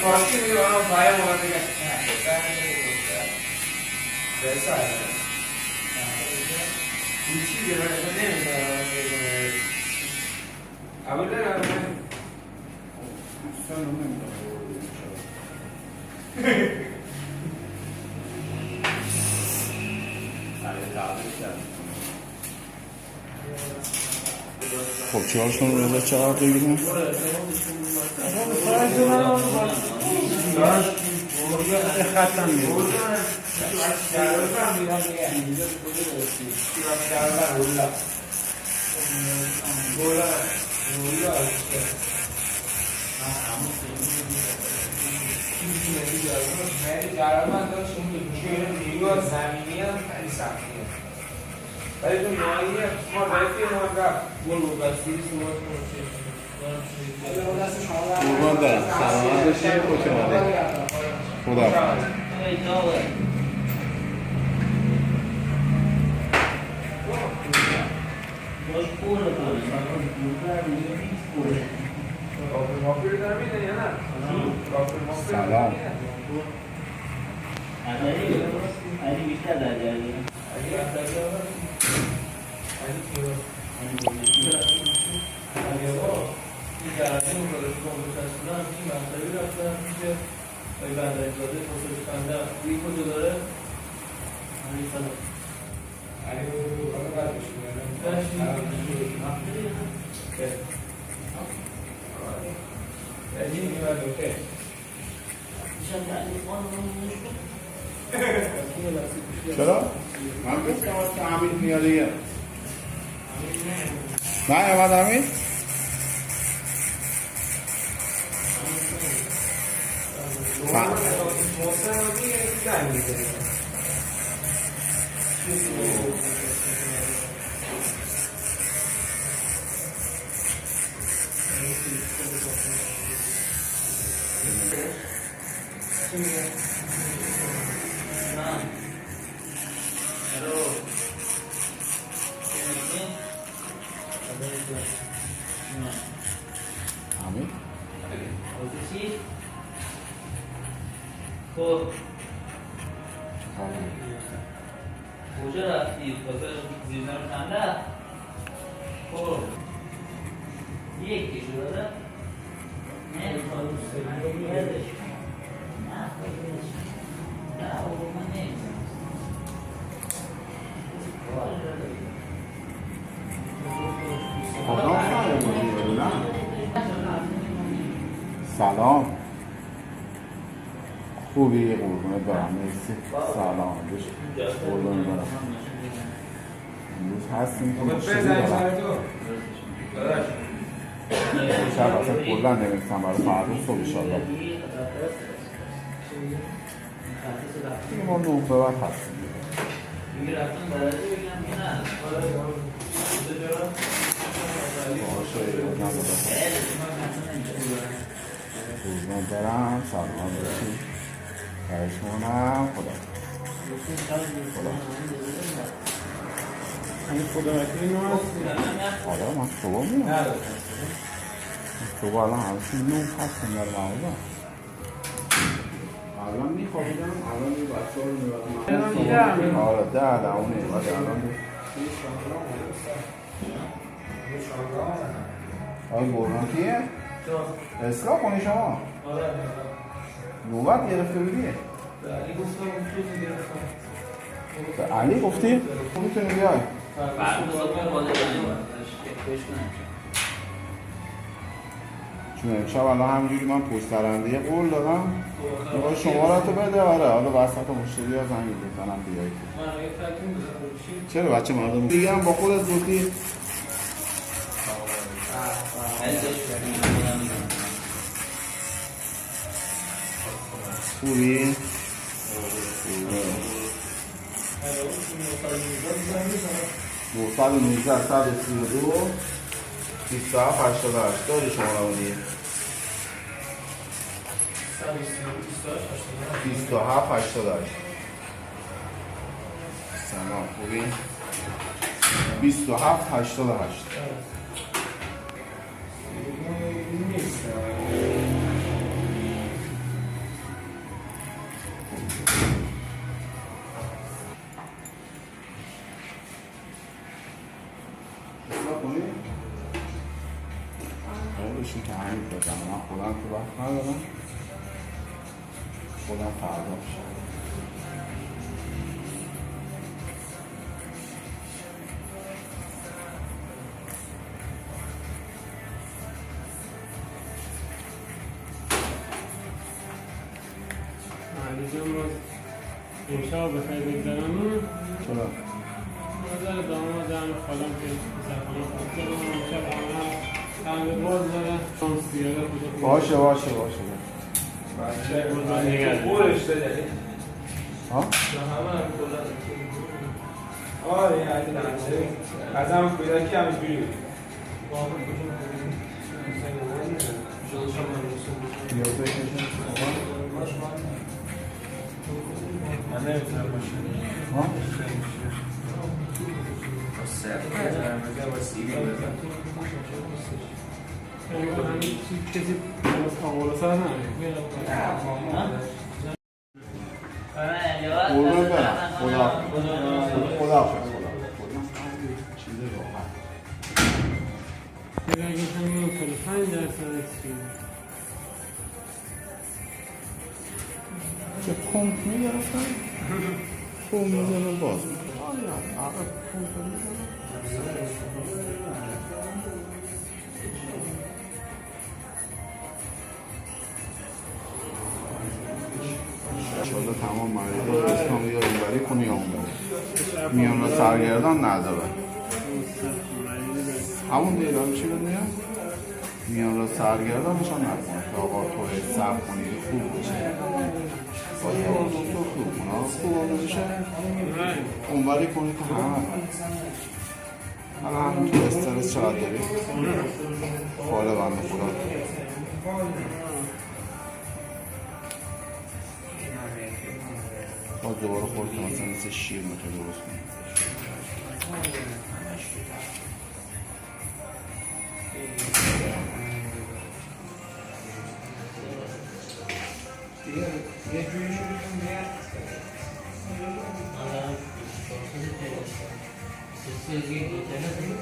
فارسی میگه آن پای ما دیگه بسا چی دیگه نمیدونم اول نه اصلا نمیدونم خب چهارشون رو چهار بگیریم خطم میگه زمینی هم خیلی سختیه ولی تو ماهی ما رفتی ما رفت برو بسیاری صحبت کنم قربان دارم سلامت باشی خوش آمده خدا سلام علی بیشتر در جریه چرا؟ من گفتم که امیر میاد دیگه نه اومد امیر؟ امیر؟ خب کجا رفتی؟ بازار زیرزن خنده؟ خب یک کشو داده؟ نه یادش نه خودش نه بابا من نمیزم سلام خوبی قربونت برم مرسی سلام قربونت برم امروز هستیم که مشتری دارم شب اصلا کلا نمیستم برای فردا صبح انشالله دیگه ما 9 به بعد هستیم قربونت برم سلام باشی خواهشمانم خدا این خدا وکیلی آره من صبح میام صبح الان همشون 9 هستم در معمولا الان میخوابیدم الان این بچه ها رو میبرم آره 10 اونه ولی الان آره گرگان کیه؟ اصلاح کنی شما؟ آره نوبت گرفته بودیه؟ به علی گفتی؟ خب میتونی بیای چون امشب الان همینجوری من پشترنده قول دادم میخوای شمارت رو بده آره حالا وسط مشتری ها زنگ بزنم بیایی چرا بچه مردم دیگه هم با خودت گفتی خوبی؟ 919 132 27 88 داری شما رو دیگه 27 88 سلام خوبی؟ 27 88 نیست خیلیشون که همین بزنم من خودم تو وقت ندارم خودم فردا میشه علیجان باز امشب بخیر بگذارم چرا؟ نظر دامادم خالم که زفانه خود دارم امشب آنها تنگ باز دارم شانس بیاره باشه برش بده ها؟ همه آره یعنی از هم پیدا که همش بیرون من نمیتونم باشه ها؟ کسی آقا سر نمید قربون برم خدا چیز راحت اگر اگه همین 45% چیز چه پمپ میگرفتن؟ پمپ میزنه باز شده تمام مریض اسلامی یا اینوری کنی یا اونوری میان رو سرگردان نداره همون دیران چی بود میان؟ میان رو سرگردان میشن نکنه که آقا تو سر کنی خوب بشه با تو خوب کنه خوب بشه اونوری کنی که همه حالا همون تو استرس چقدر داری؟ خاله بنده خدا باز دوباره خودت مثلا مثل شیر میخوای درست کنی یه جوری Sesi